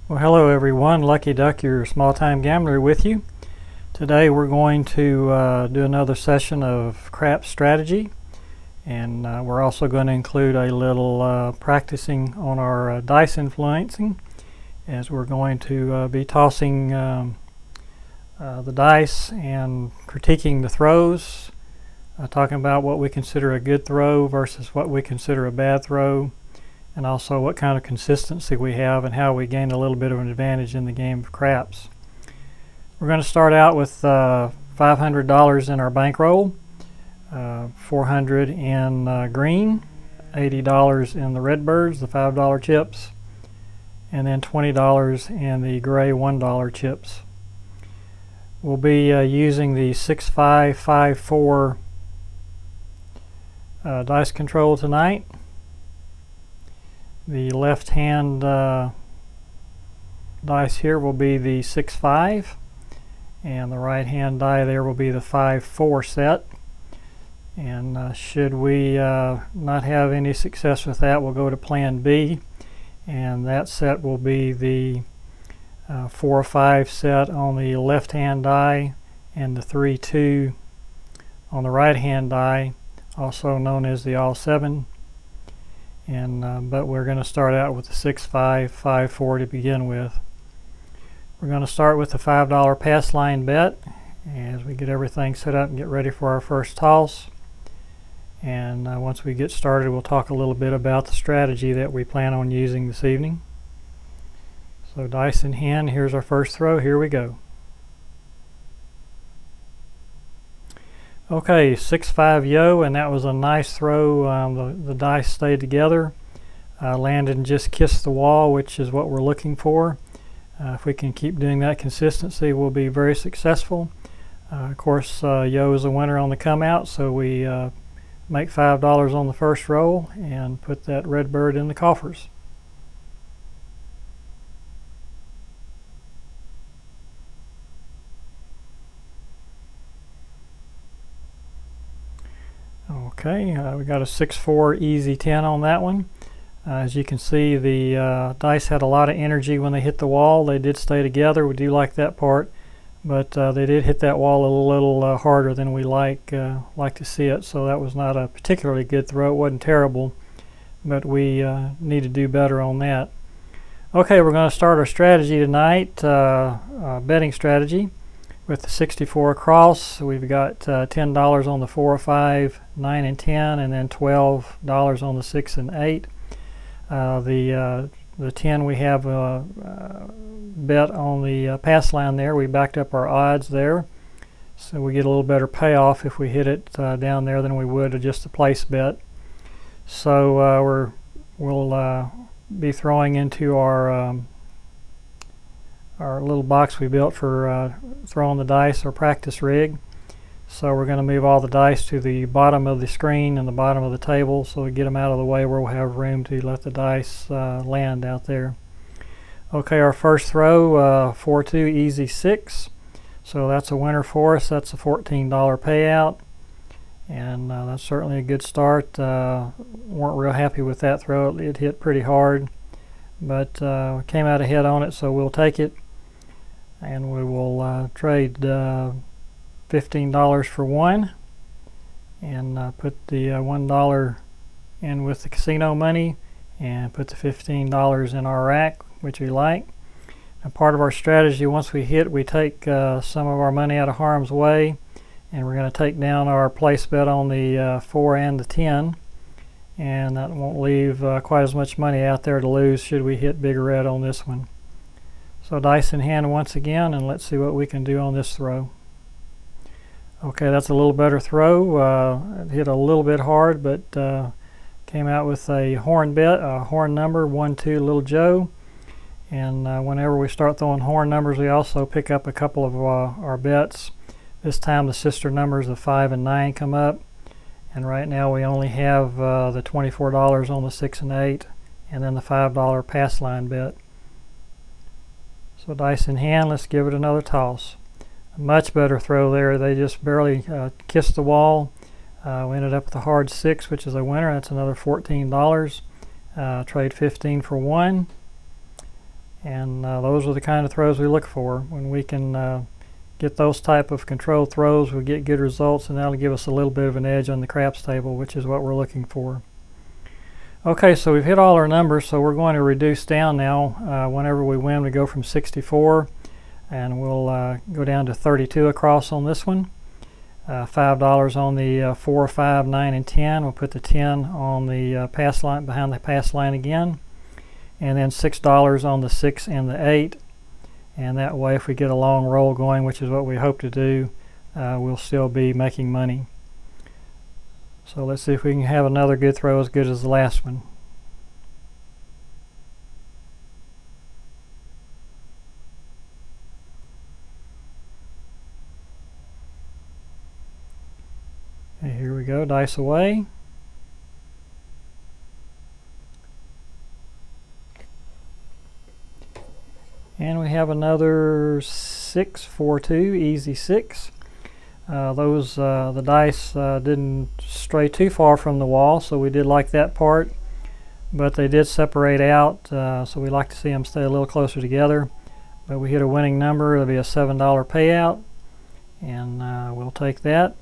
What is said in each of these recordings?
Well, hello everyone. Lucky Duck, your small-time gambler, with you. Today we're going to do another session of craps strategy, and we're also going to include a little practicing on our dice influencing, as we're going to be tossing the dice and critiquing the throws, talking about what we consider a good throw versus what we consider a bad throw, and also what kind of consistency we have and how we gain a little bit of an advantage in the game of craps. We're going to start out with $500 in our bankroll, $400 in green, $80 in the Redbirds, the $5 chips, and then $20 in the gray $1 chips. We'll be using the 6-5-5-4 dice control tonight. The left hand dice here will be the 6-5, and the right hand die there will be the 5-4 set. And should we not have any success with that, we'll go to plan B, and that set will be the 4-5 set on the left hand die and the 3-2 on the right hand die, also known as the all 7. And but we're going to start out with the 6-5-5-4 to begin with. We're going to start with the $5 pass line bet as we get everything set up and get ready for our first toss. And once we get started, we'll talk a little bit about the strategy that we plan on using this evening. So dice in hand, here's our first throw. Here we go. Okay, 6-5 yo, and that was a nice throw. The dice stayed together, landed and just kissed the wall, which is what we're looking for. If we can keep doing that consistency, we'll be very successful. Of course, yo is a winner on the come out, so we make $5 on the first roll and put that Redbird in the coffers. Okay, we got a 6-4 easy 10 on that one. As you can see, the dice had a lot of energy when they hit the wall. They did stay together. We do like that part, but they did hit that wall a little harder than we like to see it. So that was not a particularly good throw. It wasn't terrible, but we need to do better on that. Okay, we're going to start our strategy tonight, betting strategy. With the 64 across, we've got $10 on the 4, 5, 9, and 10, and then $12 on the 6 and 8. The 10 we have bet on the pass line there. We backed up our odds there, so we get a little better payoff if we hit it down there than we would just a place bet. So we'll be throwing into our little box we built for throwing the dice, or practice rig. So we're going to move all the dice to the bottom of the screen and the bottom of the table, so we get them out of the way where we'll have room to let the dice land out there. Okay, our first throw, 4-2 easy 6. So that's a winner for us. That's a $14 payout, and that's certainly a good start. Weren't real happy with that throw. It hit pretty hard, but came out ahead on it, so we'll take it. And we will trade $15 for 1, and put the $1 in with the casino money, and put the $15 in our rack, which we like. And part of our strategy, once we hit, we take some of our money out of harm's way, and we're going to take down our place bet on the 4 and the 10, and that won't leave quite as much money out there to lose should we hit big red on this one. So dice in hand once again, and let's see what we can do on this throw. Okay, that's a little better throw. It hit a little bit hard, but came out with a horn bet, a horn number, 1-2 Little Joe. And whenever we start throwing horn numbers, we also pick up a couple of our bets. This time the sister numbers of 5 and 9 come up. And right now we only have the $24 on the 6 and 8, and then the $5 pass line bet. So dice in hand, let's give it another toss. A much better throw there. They just barely kissed the wall. We ended up with a hard 6, which is a winner. That's another $14. Trade 15 for 1. And those are the kind of throws we look for. When we can get those type of controlled throws, we get good results, and that'll give us a little bit of an edge on the craps table, which is what we're looking for. Okay, so we've hit all our numbers, so we're going to reduce down now. Whenever we win, we go from 64, and we'll go down to 32 across on this one. $5 on the 4, 5, 9, and 10. We'll put the 10 on the pass line, behind the pass line again. And then $6 on the 6 and the 8. And that way, if we get a long roll going, which is what we hope to do, we'll still be making money. So let's see if we can have another good throw as good as the last one. Okay, here we go, dice away. And we have another 6, 4, 2, easy 6. The dice didn't stray too far from the wall, so we did like that part. But they did separate out, so we like to see them stay a little closer together. But we hit a winning number. It'll be a $7 payout, and we'll take that.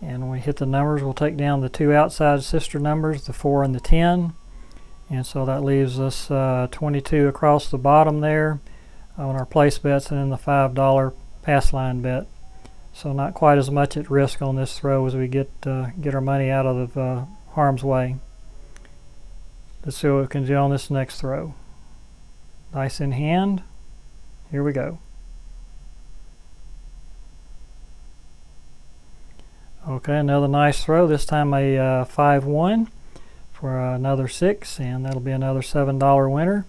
And when we hit the numbers, we'll take down the 2 outside sister numbers, the 4 and the 10. And so that leaves us 22 across the bottom there on our place bets, and then the $5 pass line bet. So not quite as much at risk on this throw as we get our money out of harm's way. Let's see what we can do on this next throw. Dice in hand. Here we go. Okay, another nice throw. This time a 5-1 for another 6, and that'll be another $7 winner.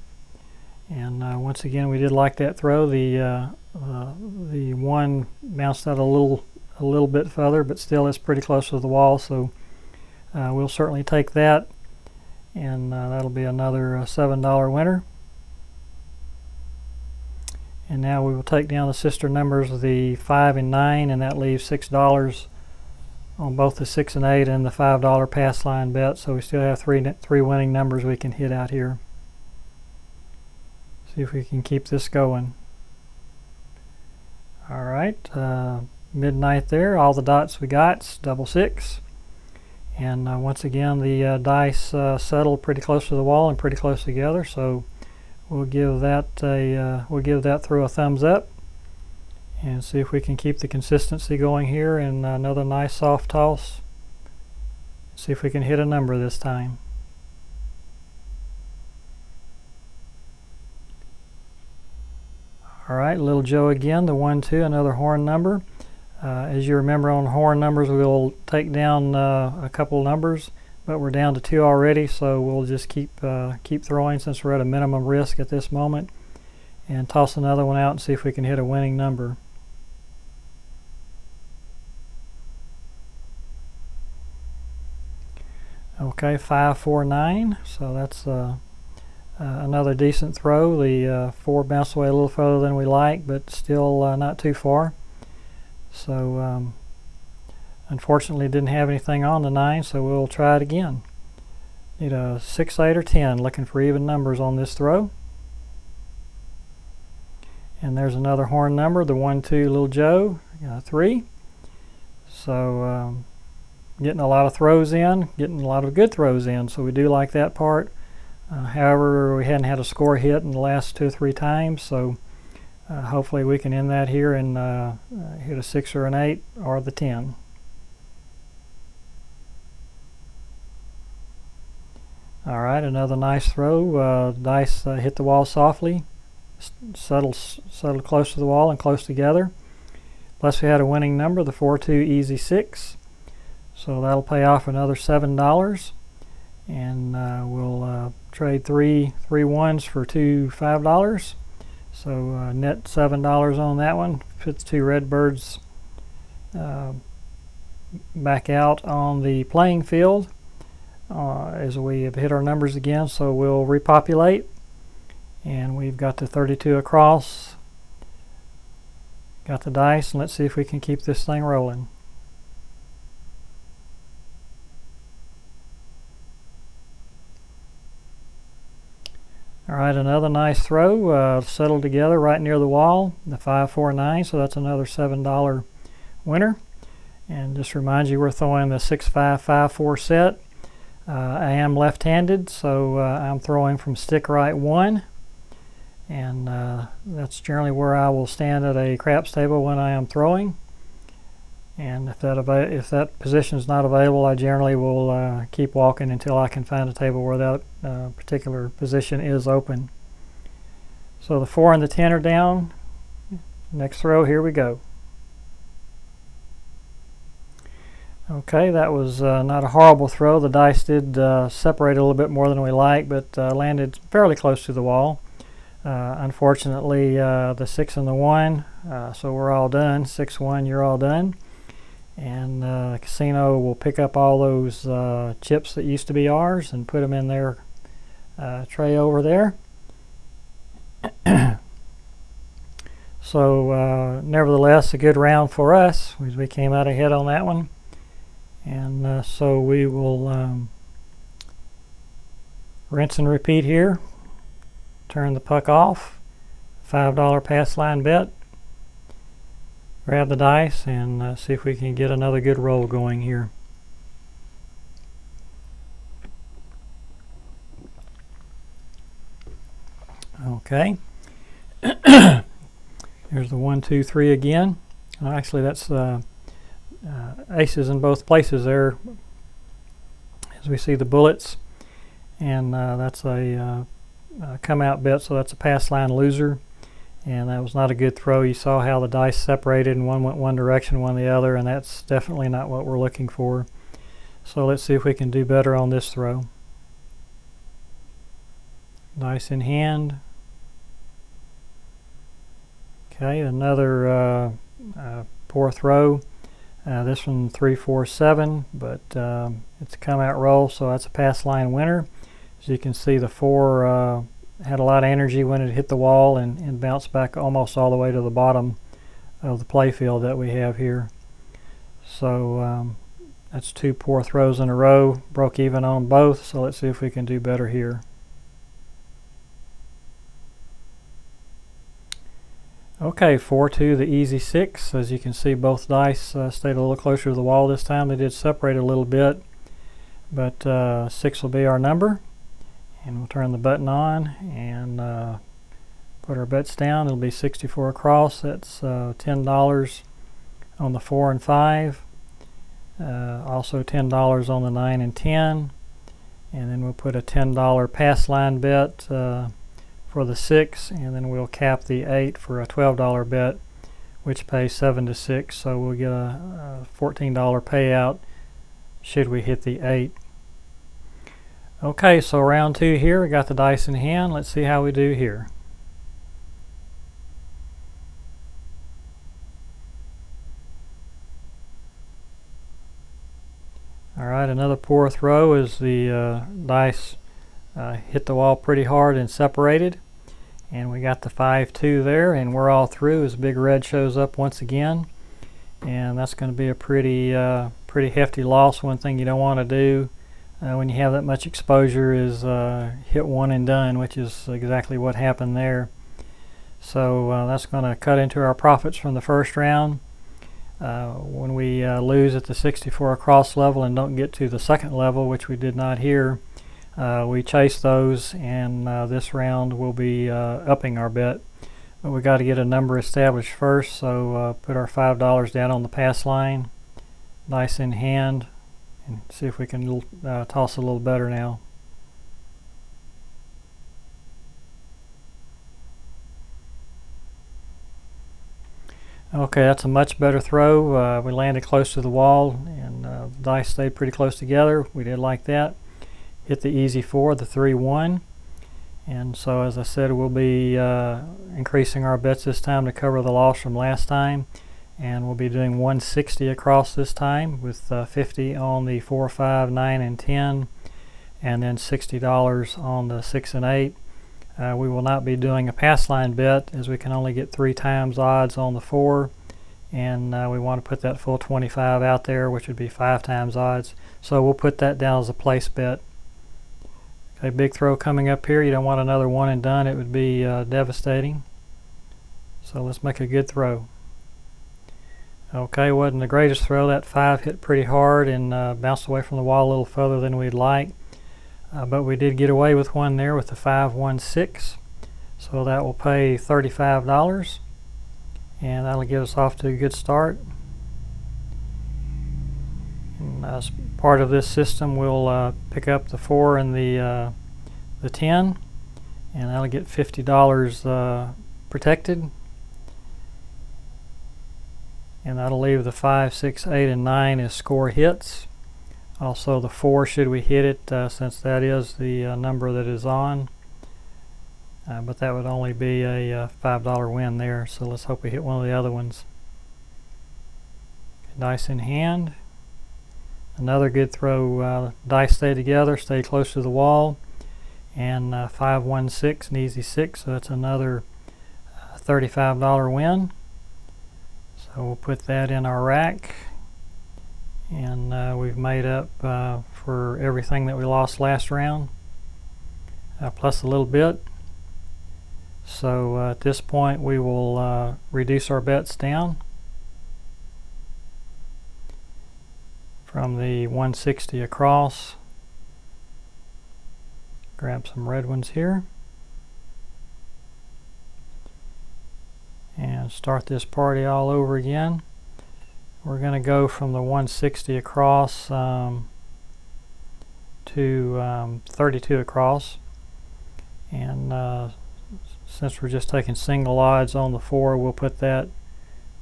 And once again, we did like that throw. The 1 bounced out a little bit further, but still it's pretty close to the wall. So we'll certainly take that, and that'll be another $7 winner. And now we will take down the sister numbers of the 5 and 9, and that leaves $6 on both the 6 and 8 and the $5 pass line bet. So we still have three winning numbers we can hit out here. See if we can keep this going. All right, midnight there. All the dots we got, double 6. And once again, the dice settled pretty close to the wall and pretty close together. So we'll give that throw a thumbs up, and see if we can keep the consistency going here. And another nice soft toss. See if we can hit a number this time. All right, Little Joe again, the 1, 2, another horn number. As you remember, on horn numbers, we'll take down a couple numbers, but we're down to 2 already, so we'll just keep throwing since we're at a minimum risk at this moment, and toss another one out and see if we can hit a winning number. Okay, 5, 4, 9. So that's another decent throw. The 4 bounced away a little further than we like, but still not too far. So unfortunately didn't have anything on the 9, so we'll try it again. Need a 6, 8, or 10. Looking for even numbers on this throw. And there's another horn number, the 1, 2, Little Joe, 3. So getting a lot of throws in, getting a lot of good throws in, so we do like that part. However, we hadn't had a score hit in the last 2 or 3 times, so hopefully we can end that here and hit a 6 or an 8 or the 10. All right, another nice throw. Dice hit the wall softly, settled close to the wall and close together. Plus we had a winning number, the 4, 2, easy 6. So that'll pay off another $7. And we'll trade three 1s for 2 $5. So net $7 on that one. Puts 2 Redbirds back out on the playing field as we have hit our numbers again. So we'll repopulate, and we've got the 32 across. Got the dice, and let's see if we can keep this thing rolling. All right, another nice throw, settled together right near the wall, the 5-4-9, so that's another $7 winner. And just remind you, we're throwing the 6-5-5-4 set. I am left-handed, so I'm throwing from stick right 1, and that's generally where I will stand at a craps table when I am throwing. And if that position is not available, I generally will keep walking until I can find a table where that particular position is open. So the 4 and the 10 are down. Next throw, here we go. Okay, that was not a horrible throw. The dice did separate a little bit more than we like, but landed fairly close to the wall. Unfortunately, the 6 and the 1, so we're all done. 6-1, you're all done. And the casino will pick up all those chips that used to be ours and put them in their tray over there. So nevertheless, a good round for us. We came out ahead on that one. And so we will rinse and repeat here. Turn the puck off. $5 pass line bet. Grab the dice and see if we can get another good roll going here. Okay. Here's the 1, 2, 3 again. Actually, that's aces in both places there, as we see the bullets. And that's a come out bet, so that's a pass line loser. And that was not a good throw. You saw how the dice separated and one went one direction, one the other, and that's definitely not what we're looking for. So let's see if we can do better on this throw. Dice in hand. Okay, another poor throw. This one 3-4-7, but it's a come out roll, so that's a pass line winner. As you can see, the 4 had a lot of energy when it hit the wall and bounced back almost all the way to the bottom of the play field that we have here. So that's 2 poor throws in a row, broke even on both, so let's see if we can do better here. Okay, 4-2, the easy 6. As you can see, both dice stayed a little closer to the wall this time. They did separate a little bit, but 6 will be our number. And we'll turn the button on and put our bets down. It'll be 64 across. That's $10 on the 4 and 5. Also $10 on the 9 and 10. And then we'll put a $10 pass line bet for the 6. And then we'll cap the 8 for a $12 bet, which pays 7-6. So we'll get a $14 payout should we hit the 8. Okay, so round 2 here. We got the dice in hand. Let's see how we do here. All right, another poor throw as the dice hit the wall pretty hard and separated. And we got the 5-2 there, and we're all through as Big Red shows up once again. And that's going to be a pretty hefty loss. One thing you don't want to do when you have that much exposure is hit one and done, which is exactly what happened there. So that's going to cut into our profits from the first round. When we lose at the 64 across level and don't get to the second level, which we did not here, we chase those, and this round we'll be upping our bet. But we got to get a number established first, so put our $5 down on the pass line, dice in hand, and see if we can toss a little better now. Okay, that's a much better throw. We landed close to the wall, and the dice stayed pretty close together. We did like that. Hit the easy 4, the 3-1. And so, as I said, we'll be increasing our bets this time to cover the loss from last time. And we'll be doing 160 across this time with 50 on the 4, 5, 9, and 10, and then $60 on the 6 and 8. We will not be doing a pass line bet, as we can only get 3 times odds on the 4, and we want to put that full 25 out there, which would be 5 times odds. So we'll put that down as a place bet. a big throw coming up here. You don't want another one and done. It would be devastating. So let's make a good throw. Okay, wasn't the greatest throw. That 5 hit pretty hard and bounced away from the wall a little further than we'd like. But we did get away with one there with the 5-1-6. So that will pay $35. And that'll get us off to a good start. And as part of this system, we'll pick up the 4 and the 10. And that'll get $50 protected. And that'll leave the 5, 6, 8, and 9 as score hits. Also the 4 should we hit it, since that is the number that is on. But that would only be a $5 win there, so let's hope we hit one of the other ones. Dice in hand. Another good throw. Dice stay together, stay close to the wall. And 5-1-6, an easy 6, so that's another $35 win. So we'll put that in our rack, and we've made up for everything that we lost last round, plus a little bit. So at this point we will reduce our bets down from the 160 across. Grab some red ones here. And start this party all over again. We're going to go from the 160 across to 32 across. And since we're just taking single odds on the 4, we'll put that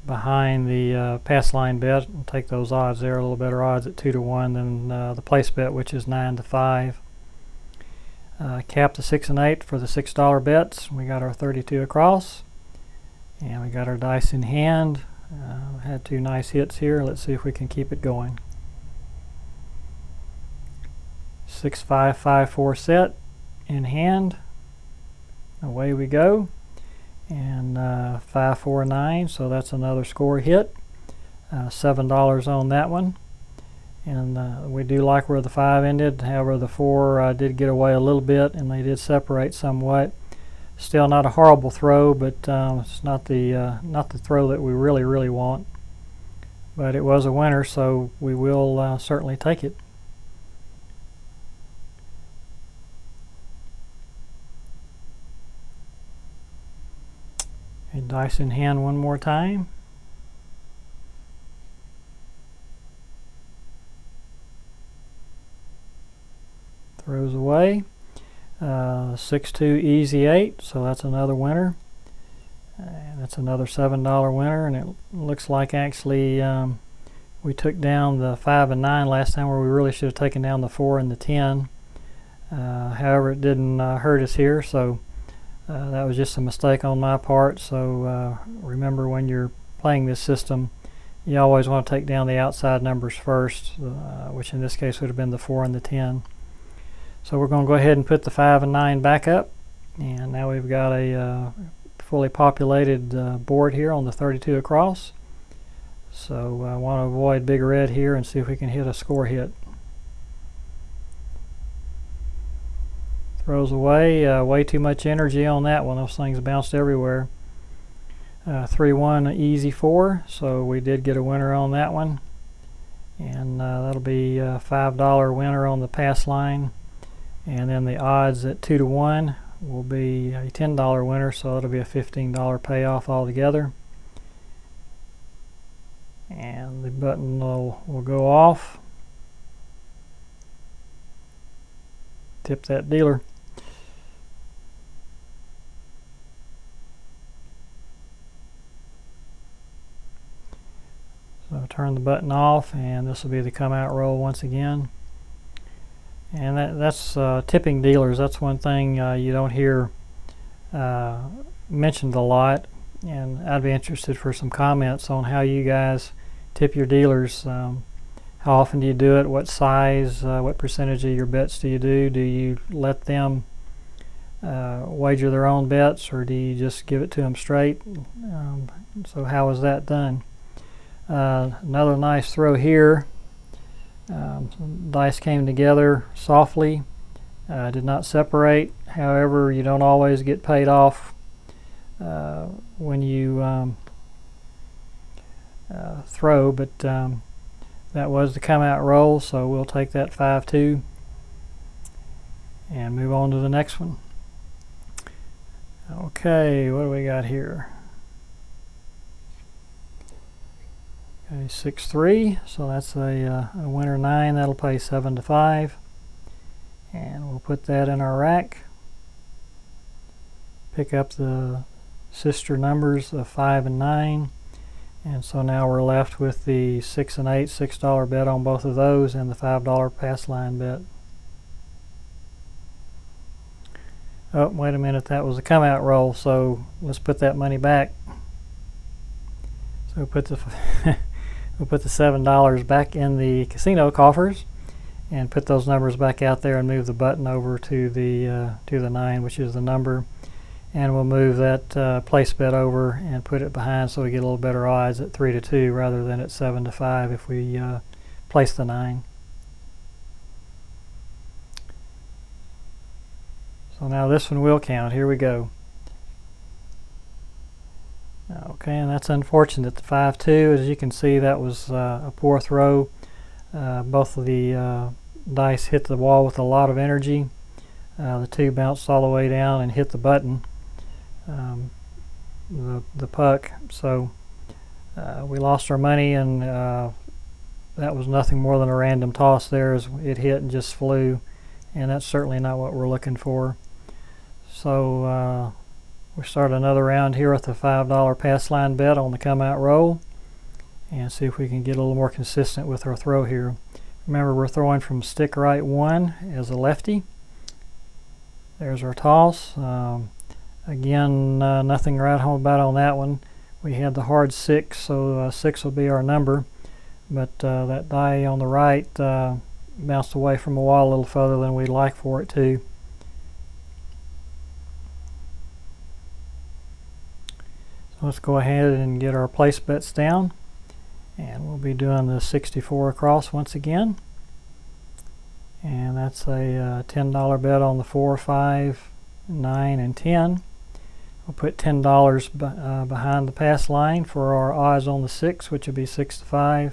behind the pass line bet and take those odds there, a little better odds at 2-1 than the place bet, which is 9-5. Cap the 6 and 8 for the $6 bets. We got our 32 across. And we got our dice in hand. Had 2 nice hits here. Let's see if we can keep it going. 6-5-5-4 set in hand. Away we go. And 5-4-9, so that's another score hit. $7 on that one. And we do like where the 5 ended. However, the 4 did get away a little bit, and they did separate somewhat. Still not a horrible throw, but it's not the throw that we really want. But it was a winner, so we will certainly take it. And dice in hand one more time. Throws away. 6-2 easy 8, so that's another winner. That's another $7 winner, and it looks like actually we took down the 5 and 9 last time, where we really should have taken down the 4 and the 10. However, it didn't hurt us here, so that was just a mistake on my part. So remember, when you're playing this system, you always want to take down the outside numbers first, which in this case would have been the 4 and the 10. So we're going to go ahead and put the 5 and 9 back up, and now we've got a fully populated board here on the 32 across. So I want to avoid big red here and see if we can hit a score hit. Throws away. Way too much energy on that one. Those things bounced everywhere. 3-1 easy 4, so we did get a winner on that one. And that'll be a $5 winner on the pass line. And then the odds at 2-1 will be a $10 winner, so it'll be a $15 payoff altogether. And the button will go off. Tip that dealer. So turn the button off, and this will be the come out roll once again. And that's tipping dealers. That's one thing you don't hear mentioned a lot, and I'd be interested for some comments on how you guys tip your dealers. How often do you do it? What size? What percentage of your bets do you do? Do you let them wager their own bets, or do you just give it to them straight? So how is that done? Another nice throw here. Dice came together softly, Did not separate. However, you don't always get paid off when you throw, but that was the come out roll, so we'll take that 5-2 and move on to the next one. Okay, what do we got here? Okay, 6-3, so that's a winner 9. That'll pay 7-5, and we'll put that in our rack. Pick up the sister numbers of 5 and 9, and so now we're left with the 6 and 8 $6 bet on both of those, and the $5 pass line bet. Oh, wait a minute, that was a come out roll, so let's put that money back. So we'll put the we'll put the $7 back in the casino coffers and put those numbers back out there and move the button over to the 9, which is the number, and we'll move that place bet over and put it behind so we get a little better odds at 3-2 rather than at 7-5 if we place the 9. So now this one will count. Here we go. Okay, and that's unfortunate. The 5-2, as you can see, that was a poor throw. Both of the dice hit the wall with a lot of energy. The 2 bounced all the way down and hit the button, the puck. So we lost our money, and that was nothing more than a random toss there as it hit and just flew, and that's certainly not what we're looking for. So we start another round here with the $5 pass line bet on the come out roll and see if we can get a little more consistent with our throw here. Remember, we're throwing from stick right 1 as a lefty. There's our toss. Again, nothing right home about on that one. We had the hard 6, so 6 will be our number, but that die on the right bounced away from the wall a little further than we'd like for it to. Let's go ahead and get our place bets down, and we'll be doing the 64 across once again, and that's a $10 bet on the 4, 5, 9, and 10. We'll put $10 behind the pass line for our odds on the 6, which will be 6-5,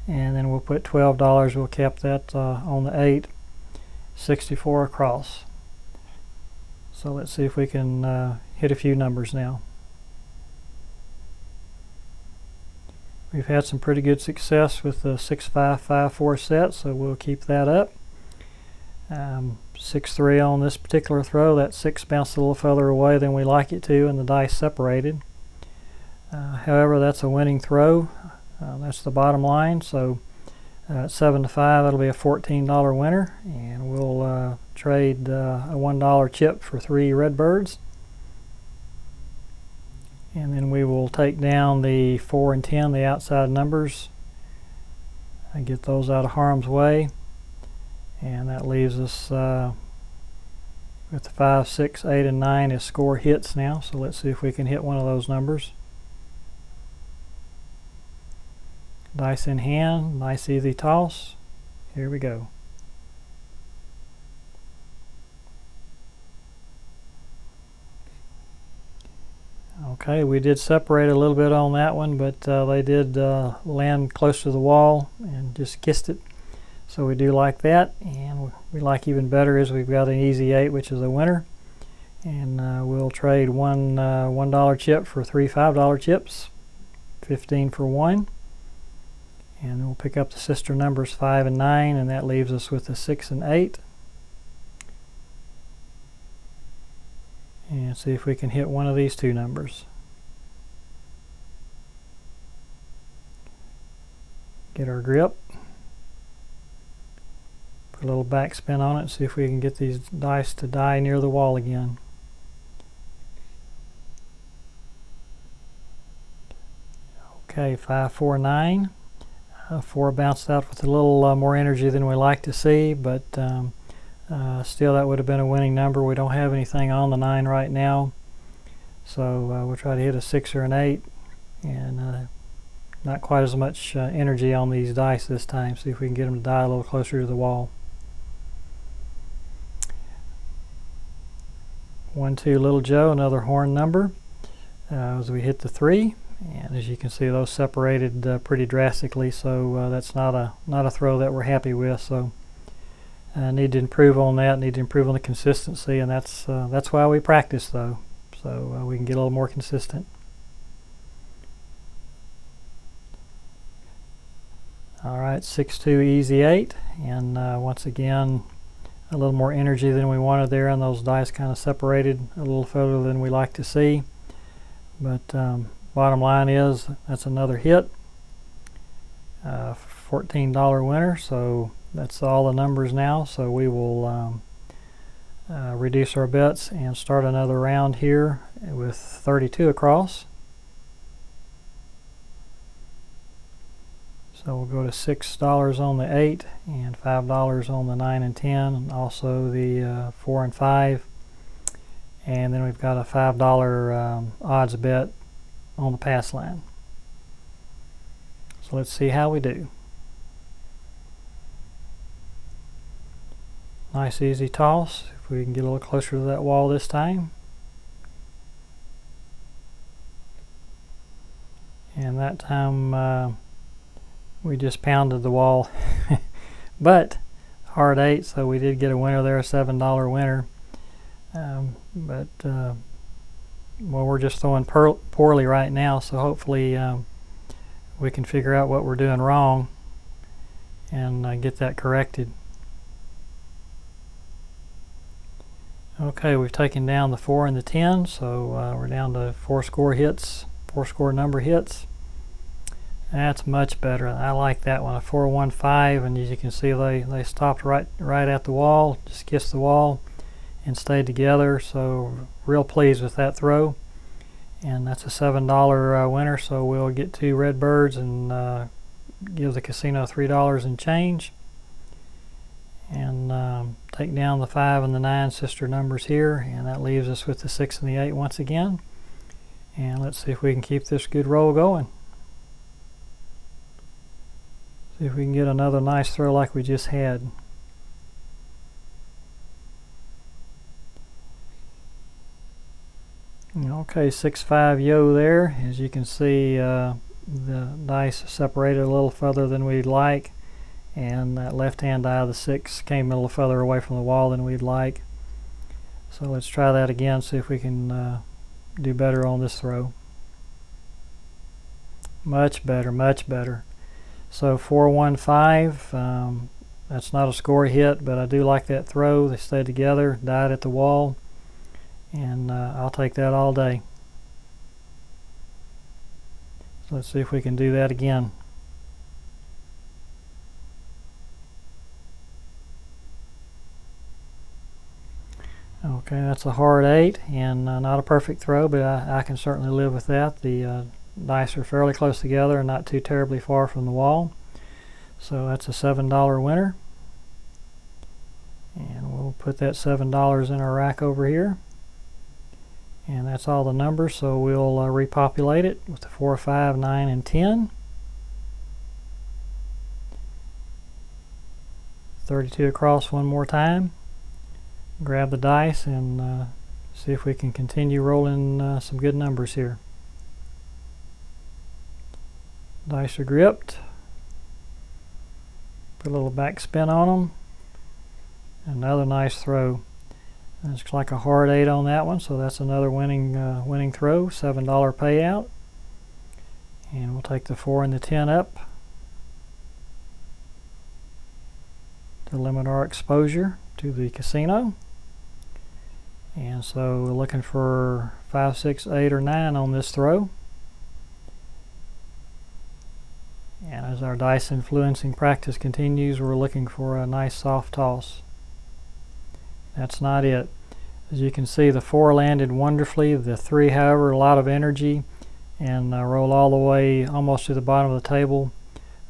and then we'll put $12. We'll cap that on the 8, 64 across. So let's see if we can hit a few numbers now. We've had some pretty good success with the 6-5-5-4 set, so we'll keep that up. 6-3 on this particular throw. That 6 bounced a little further away than we like it to, and the dice separated. However, that's a winning throw. That's the bottom line. So at 7-5, that'll be a $14 winner, and we'll trade a $1 chip for 3 Redbirds. And then we will take down the 4 and 10, the outside numbers, and get those out of harm's way. And that leaves us with the 5, 6, 8, and 9 as score hits now. So let's see if we can hit one of those numbers. Dice in hand, nice easy toss. Here we go. Okay, we did separate a little bit on that one, but they did land close to the wall and just kissed it. So we do like that, and we like even better is we've got an easy 8, which is a winner. And we'll trade one $1 chip for 3 $5 chips, 15 for 1. And we'll pick up the sister numbers 5 and 9, and that leaves us with the 6 and 8. And see if we can hit one of these 2 numbers. Get our grip. Put a little backspin on it, see if we can get these dice to die near the wall again. Okay, 5, 4, 9. 4 bounced out with a little more energy than we like to see, but still that would have been a winning number. We don't have anything on the 9 right now, so we'll try to hit a 6 or an 8, and not quite as much energy on these dice this time. See if we can get them to die a little closer to the wall. 1-2 Little Joe, another horn number, as we hit the 3. And as you can see, those separated pretty drastically, so that's not a throw that we're happy with. So I need to improve on that. Need to improve on the consistency, and that's why we practice, though, so we can get a little more consistent. All right, 6-2 easy 8, and once again, a little more energy than we wanted there, and those dice kind of separated a little further than we like to see. But bottom line is that's another hit, $14 winner, so that's all the numbers now. So we will reduce our bets and start another round here with 32 across. So we'll go to $6 on the 8 and $5 on the 9 and 10, and also the 4 and 5. And then we've got a $5 odds bet on the pass line. So let's see how we do. Nice easy toss. If we can get a little closer to that wall this time. And that time we just pounded the wall. But hard 8, so we did get a winner there, a $7 winner. Well, we're just throwing poorly right now, so hopefully we can figure out what we're doing wrong and get that corrected. Okay, we've taken down the 4 and the 10, so we're down to 4 score number hits. That's much better. I like that one, a 4-1-5, and as you can see, they stopped right at the wall, just kissed the wall and stayed together. So real pleased with that throw, and that's a $7 winner. So we'll get 2 red birds and give the casino $3 and change, and take down the 5 and the 9 sister numbers here, and that leaves us with the 6 and the 8 once again. And let's see if we can keep this good roll going. See if we can get another nice throw like we just had. Okay, 6-5 yo there. As you can see, the dice separated a little further than we'd like, and that left-hand die of the 6 came a little further away from the wall than we'd like. So let's try that again, see if we can do better on this throw. Much better, much better. So 4-1-5, that's not a score hit, but I do like that throw. They stayed together, died at the wall, and I'll take that all day. So let's see if we can do that again. Okay, that's a hard 8, and not a perfect throw, but I can certainly live with that. The dice are fairly close together and not too terribly far from the wall. So that's a $7 winner. And we'll put that $7 in our rack over here. And that's all the numbers, so we'll repopulate it with the 4, 5, 9, and 10. 32 across one more time. Grab the dice and see if we can continue rolling some good numbers here. Dice are gripped. Put a little back spin on them. Another nice throw. It's like a hard 8 on that one, so that's another winning throw, $7 payout. And we'll take the 4 and the 10 up to limit our exposure to the casino. And so we're looking for 5, 6, 8, or 9 on this throw. And as our dice influencing practice continues, we're looking for a nice soft toss. That's not it. As you can see, the 4 landed wonderfully. The 3, however, a lot of energy, and rolled all the way almost to the bottom of the table.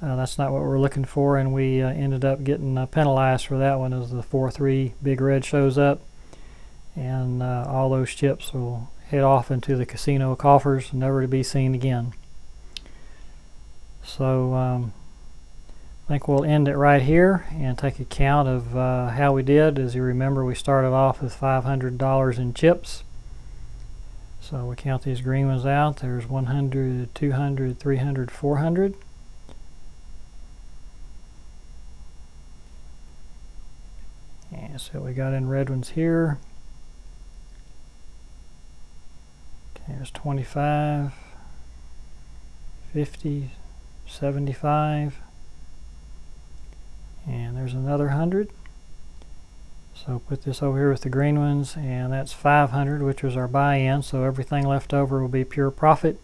That's not what we're looking for, and we ended up getting penalized for that one as the 4-3 big red shows up, and all those chips will head off into the casino coffers, never to be seen again. So think we'll end it right here and take account of how we did. As you remember, we started off with $500 in chips. So we count these green ones out. There's 100, 200, 300, 400. And so we got in red ones here. Okay, there's 25, 50, 75. And there's another 100. So put this over here with the green ones, and that's 500, which was our buy-in. So everything left over will be pure profit.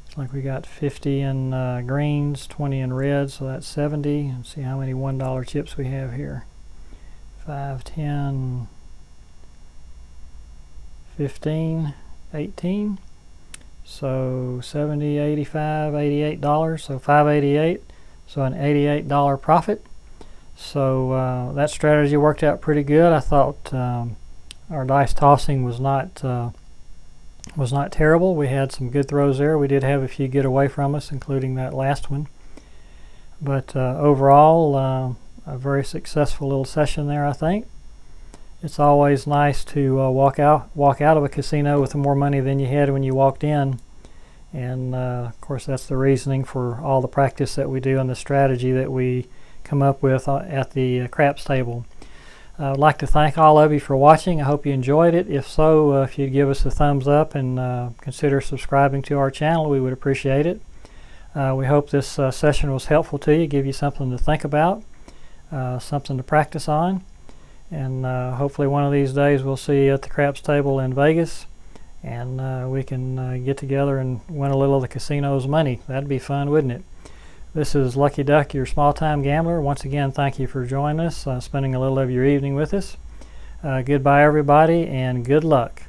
It's like we got 50 in greens, 20 in red, so that's 70. And see how many $1 chips we have here. 5, 10, 15, 18. So 70, 85, $88. So $5.88. So an $88 profit. So that strategy worked out pretty good. I thought our dice tossing was not terrible. We had some good throws there. We did have a few get away from us, including that last one. But overall, a very successful little session there, I think. It's always nice to walk out of a casino with more money than you had when you walked in. And of course, that's the reasoning for all the practice that we do and the strategy that we come up with at the craps table. I'd like to thank all of you for watching. I hope you enjoyed it. If so, if you'd give us a thumbs up and consider subscribing to our channel, we would appreciate it. We hope this session was helpful to you, give you something to think about, something to practice on, and hopefully one of these days we'll see you at the craps table in Vegas, and we can get together and win a little of the casino's money. That'd be fun, wouldn't it? This is Lucky Duck, your small-time gambler. Once again, thank you for joining us, spending a little of your evening with us. Goodbye, everybody, and good luck.